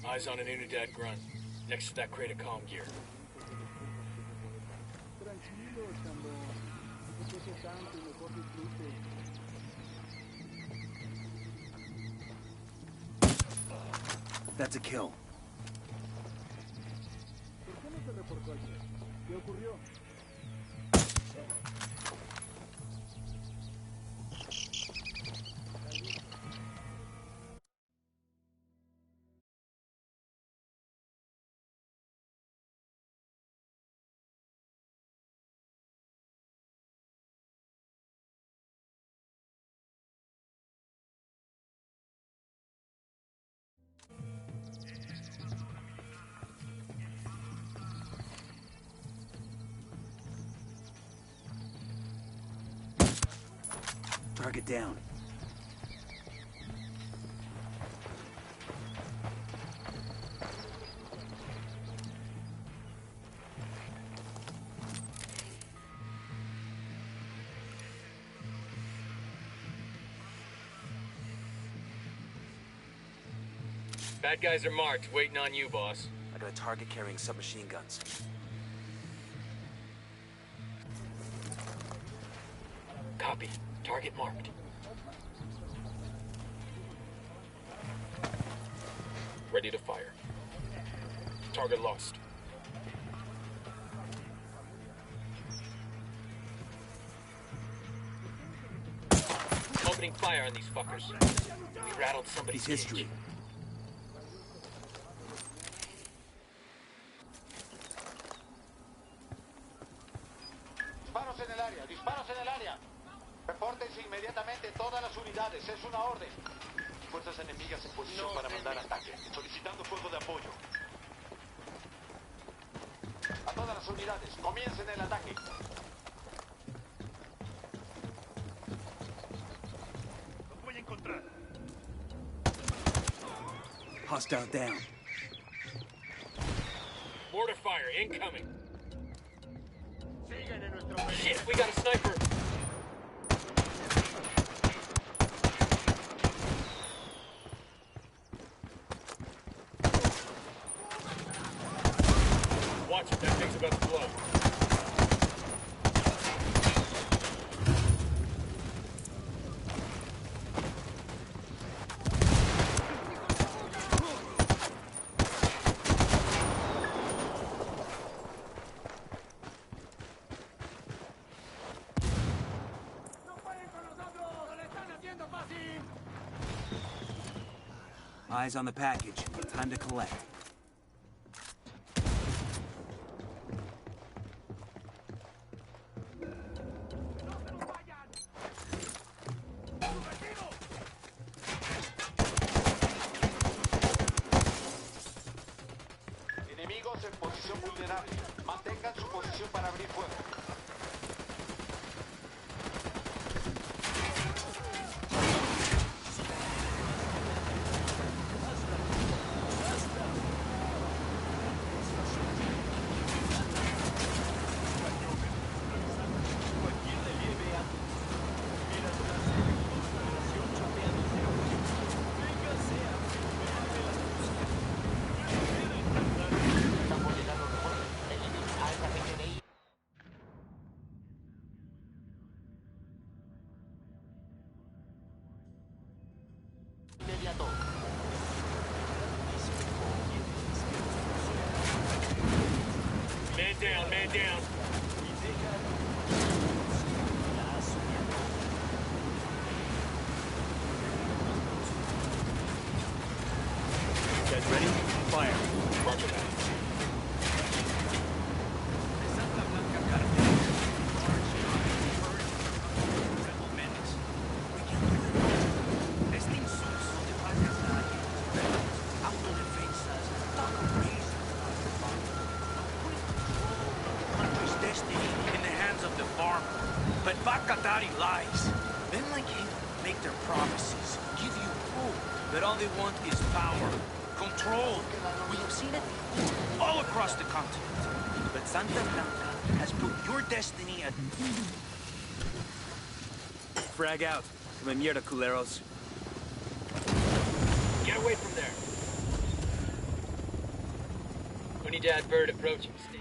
Eyes on an Unidad grunt, next to that crate of comm gear. That's a kill. Target down. Bad guys are marked, waiting on you, boss. I got a target carrying submachine guns. Copy. Target marked. Ready to fire. Target lost. Opening fire on these fuckers. We rattled somebody's history. Disparos en el área, disparos en el área. Repórtense inmediatamente todas las unidades, es una orden. Fuerzas enemigas en posición para mandar ataque. Solicitando fuego de apoyo. A todas las unidades, comiencen el ataque. Los voy a encontrar. Hostile down. Mortar fire incoming. Sigan en nuestro Shit, we got a sniper. Watch it, that thing's about to blow. Eyes on the package. Time to collect. Enemigos en posición vulnerable. Mantengan su posición para abrir fuego. Man down, man down. Guys ready? Fire. Roger that. But Bakatari lies. Men like him make their promises, give you hope, but all they want is power, control. We have seen it all across the continent. But Santa Blanca has put your destiny at... Frag out. Come mierda, culeros. Get away from there. We need to add bird approaching state.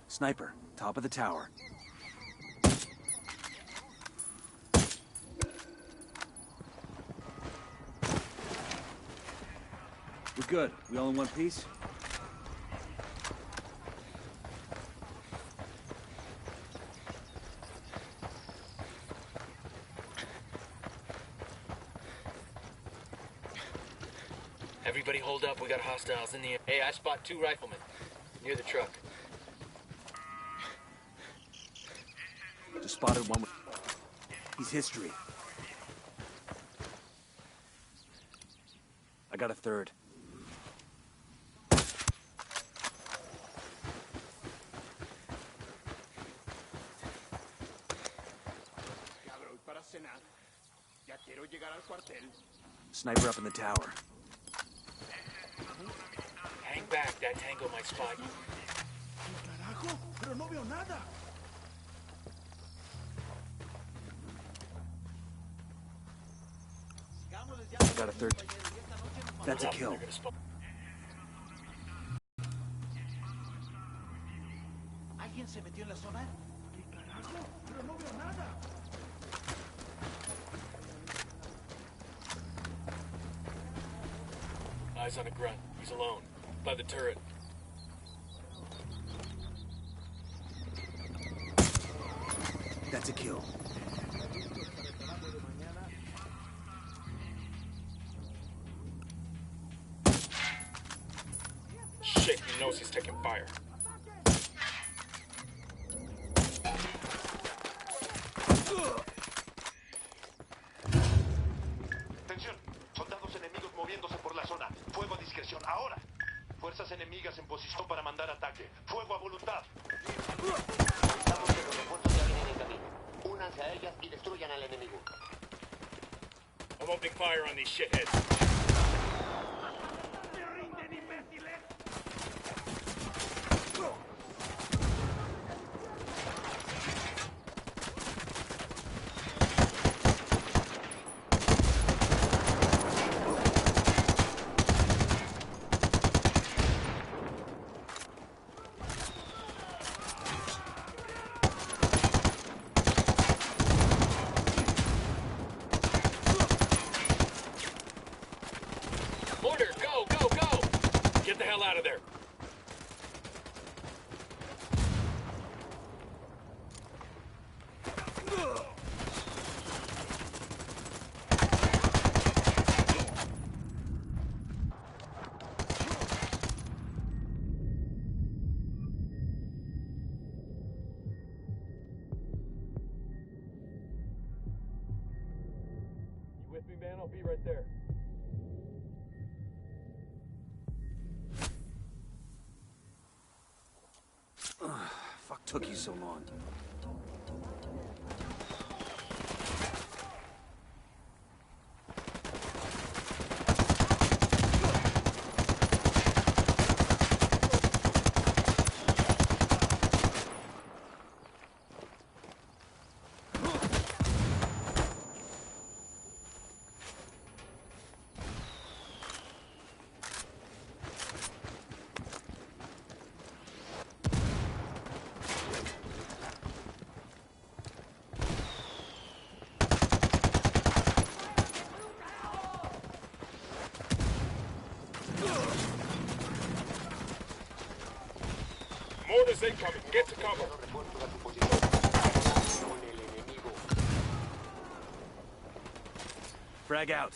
Sniper, top of the tower. We're good. We all in one piece? Everybody hold up, we got hostiles in the air. Hey, I spot 2 riflemen near the truck. Just spotted one with... He's history. I got a third. Sniper up in the tower. Hang back, that tango might spot you. Carajo, pero no veo nada. I got a third. That's a kill. They're gonna spot. ¿Alguien se metió en la zona? Carajo, pero no veo nada. Eyes on a grunt. He's alone. By the turret. That's a kill. Shit, he knows he's taking fire. Atención, soldados enemigos moviéndose por la zona. Fuego a discreción, ahora. Fuerzas enemigas en posición para mandar ataque. Fuego a voluntad. Estamos que los refuerzos ya vienen en camino. Únanse a ellas y destruyan al enemigo. I'm opening fire on these shitheads. Order, go, go, go! Get the hell out of there. You with me, man? I'll be right there. Fuck took you so long. Mortars incoming. Get to cover. Refuerzos a tu posición. Con el enemigo. Frag out.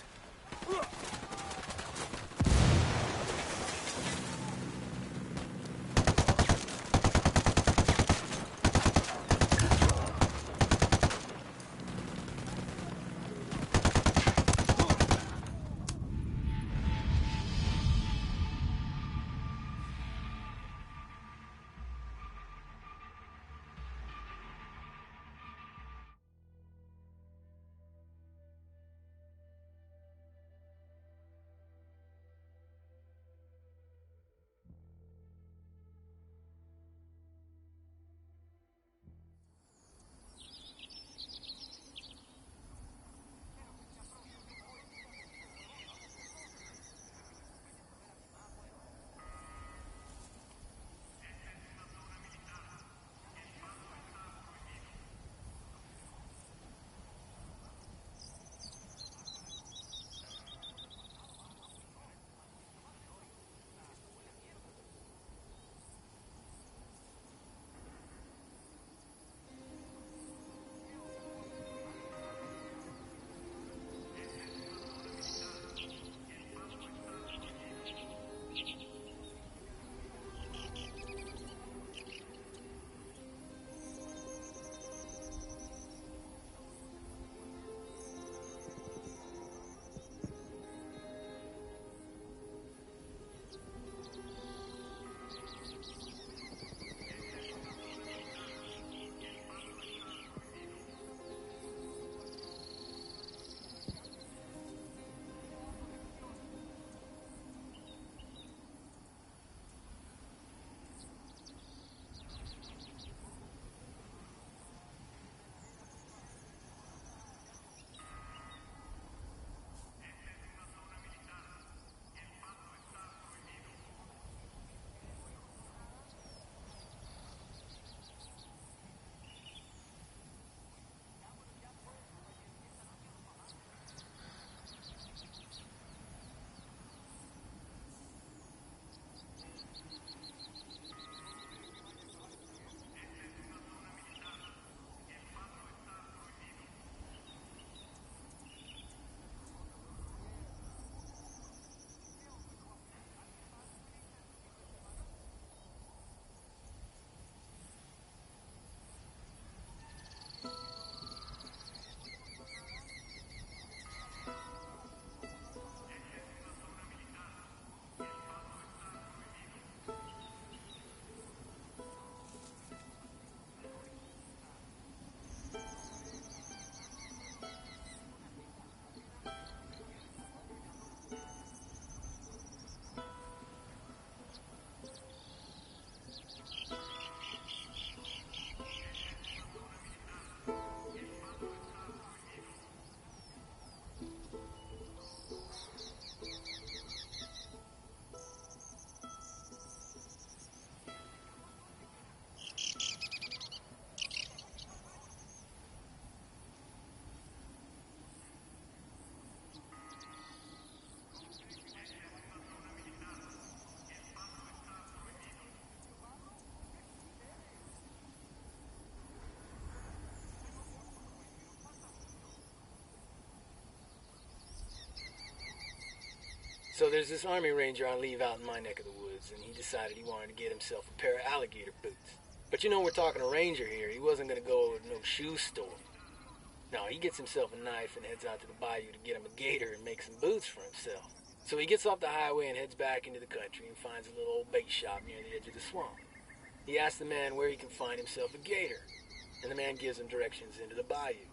So there's this Army Ranger on leave out in my neck of the woods, and he decided he wanted to get himself a pair of alligator boots. But you know, we're talking a Ranger here. He wasn't going to go to no shoe store. No, he gets himself a knife and heads out to the bayou to get him a gator and make some boots for himself. So he gets off the highway and heads back into the country and finds a little old bait shop near the edge of the swamp. He asks the man where he can find himself a gator, and the man gives him directions into the bayou.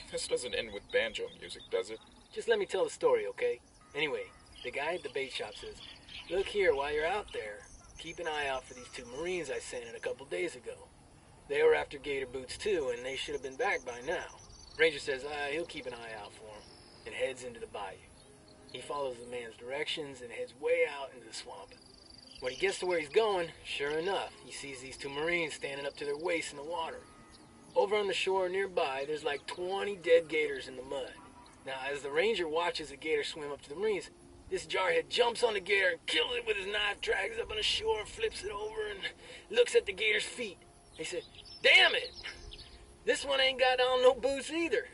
This doesn't end with banjo music, does it? Just let me tell the story, okay? Anyway, the guy at the bait shop says, "Look here, while you're out there, keep an eye out for these two Marines I sent in a couple days ago. They were after gator boots too, and they should have been back by now." Ranger says, he'll keep an eye out for him, and heads into the bayou. He follows the man's directions and heads way out into the swamp. When he gets to where he's going, sure enough, he sees these two Marines standing up to their waists in the water. Over on the shore nearby, there's like 20 dead gators in the mud. Now, as the Ranger watches the gator swim up to the Marines, this jarhead jumps on the gator and kills it with his knife, drags it up on the shore, flips it over, and looks at the gator's feet. He said, "Damn it! This one ain't got on no boots either."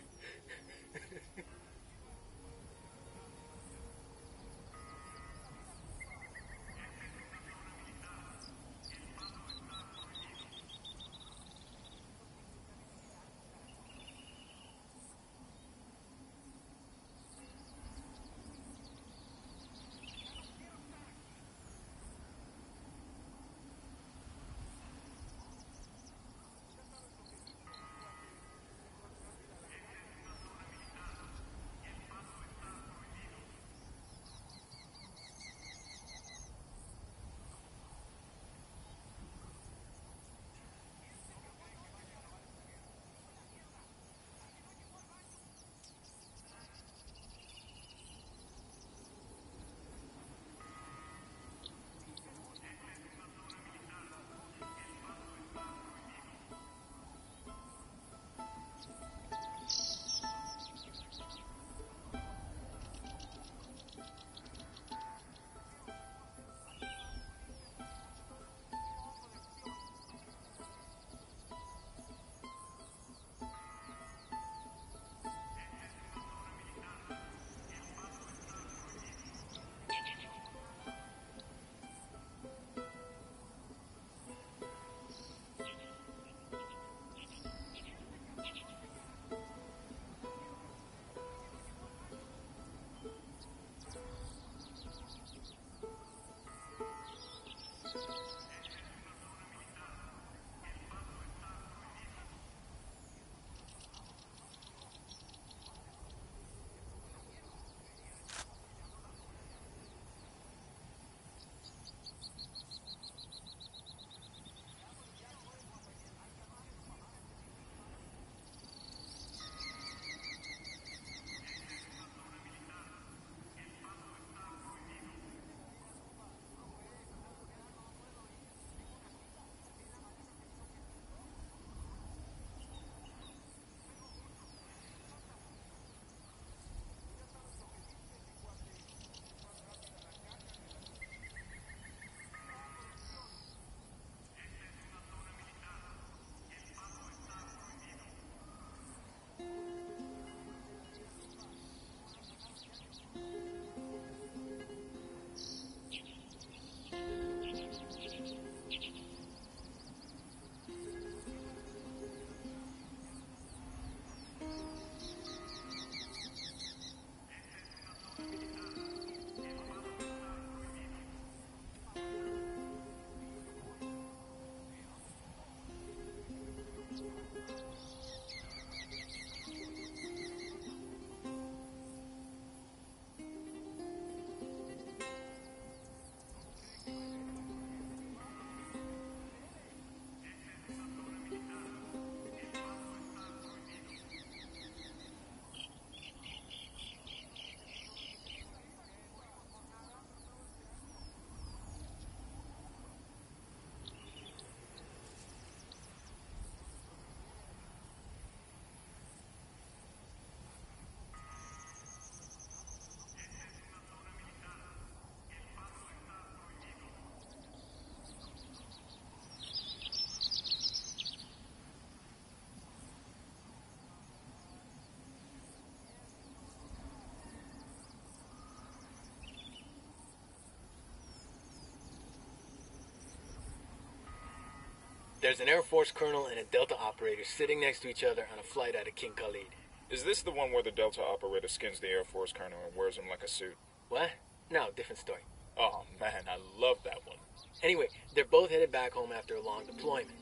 There's an Air Force colonel and a Delta operator sitting next to each other on a flight out of King Khalid. Is this the one where the Delta operator skins the Air Force colonel and wears him like a suit? What? No, different story. Oh, man, I love that one. Anyway, they're both headed back home after a long deployment.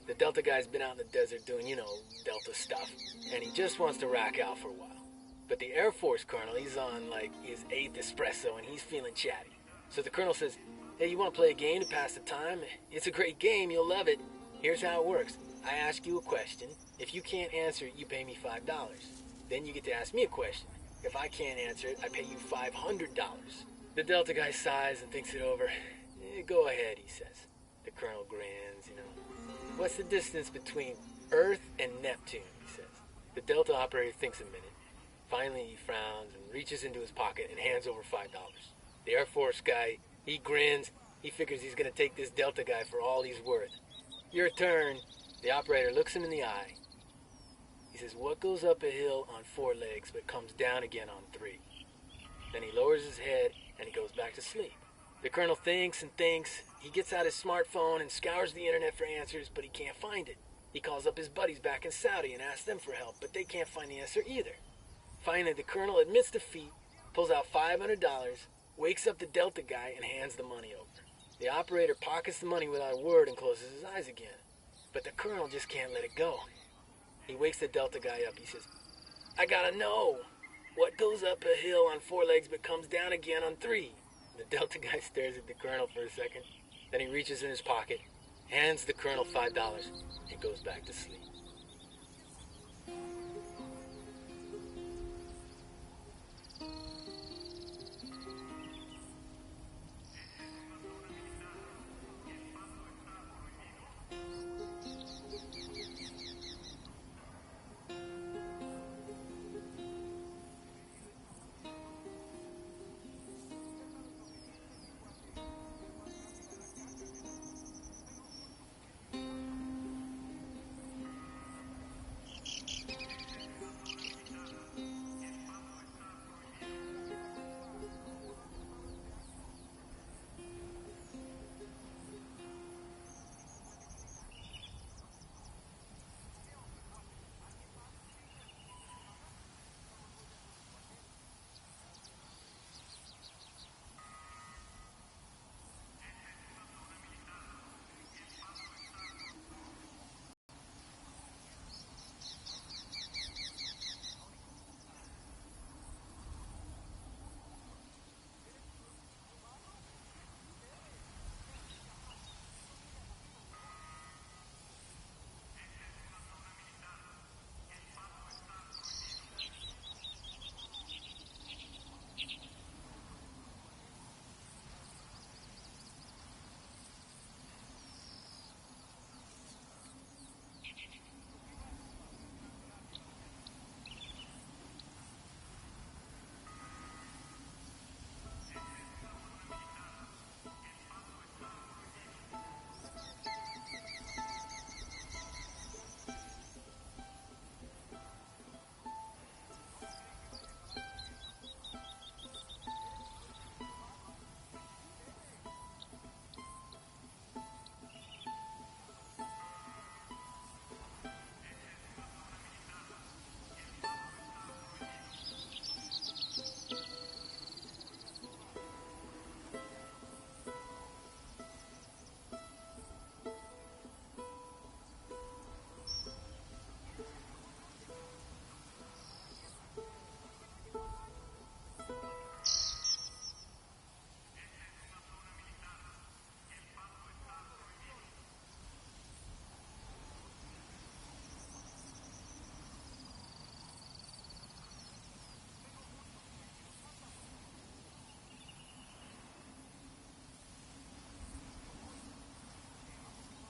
The Delta guy's been out in the desert doing, Delta stuff, and he just wants to rack out for a while. But the Air Force colonel, he's on, his 8th espresso, and he's feeling chatty. So the colonel says, hey, you want to play a game to pass the time? It's a great game, you'll love it. Here's how it works. I ask you a question. If you can't answer it, you pay me $5. Then you get to ask me a question. If I can't answer it, I pay you $500. The Delta guy sighs and thinks it over. Go ahead, he says. The colonel grins, What's the distance between Earth and Neptune, he says. The Delta operator thinks a minute. Finally, he frowns and reaches into his pocket and hands over $5. The Air Force guy, he grins. He figures he's going to take this Delta guy for all he's worth. Your turn. The operator looks him in the eye. He says, what goes up a hill on 4 legs but comes down again on 3? Then he lowers his head and he goes back to sleep. The colonel thinks and thinks. He gets out his smartphone and scours the internet for answers, but he can't find it. He calls up his buddies back in Saudi and asks them for help, but they can't find the answer either. Finally, the colonel admits defeat, pulls out $500, wakes up the Delta guy, and hands the money over. The operator pockets the money without a word and closes his eyes again. But the colonel just can't let it go. He wakes the Delta guy up. He says, I gotta know. What goes up a hill on 4 legs but comes down again on 3? The Delta guy stares at the colonel for a second. Then he reaches in his pocket, hands the colonel $5, and goes back to sleep.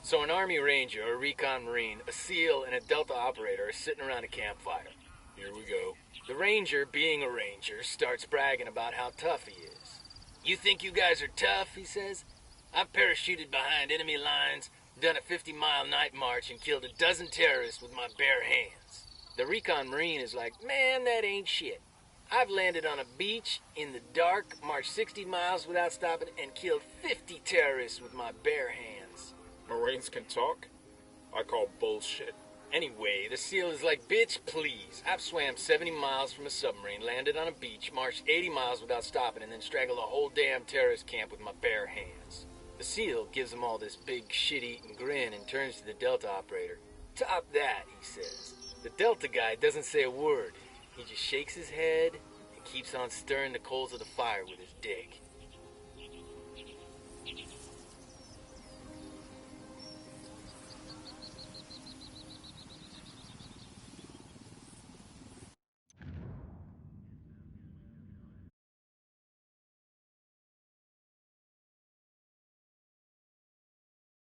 So an Army Ranger, a Recon Marine, a SEAL, and a Delta operator are sitting around a campfire. Here we go. The Ranger, being a Ranger, starts bragging about how tough he is. You think you guys are tough, he says? I've parachuted behind enemy lines, done a 50-mile night march, and killed 12 terrorists with my bare hands. The Recon Marine is like, man, that ain't shit. I've landed on a beach in the dark, marched 60 miles without stopping, and killed 50 terrorists with my bare hands. Marines can talk? I call bullshit. Anyway, the SEAL is like, bitch, please. I've swam 70 miles from a submarine, landed on a beach, marched 80 miles without stopping, and then strangled a whole damn terrorist camp with my bare hands. The SEAL gives him all this big shit-eating grin and turns to the Delta operator. Top that, he says. The Delta guy doesn't say a word. He just shakes his head and keeps on stirring the coals of the fire with his dick.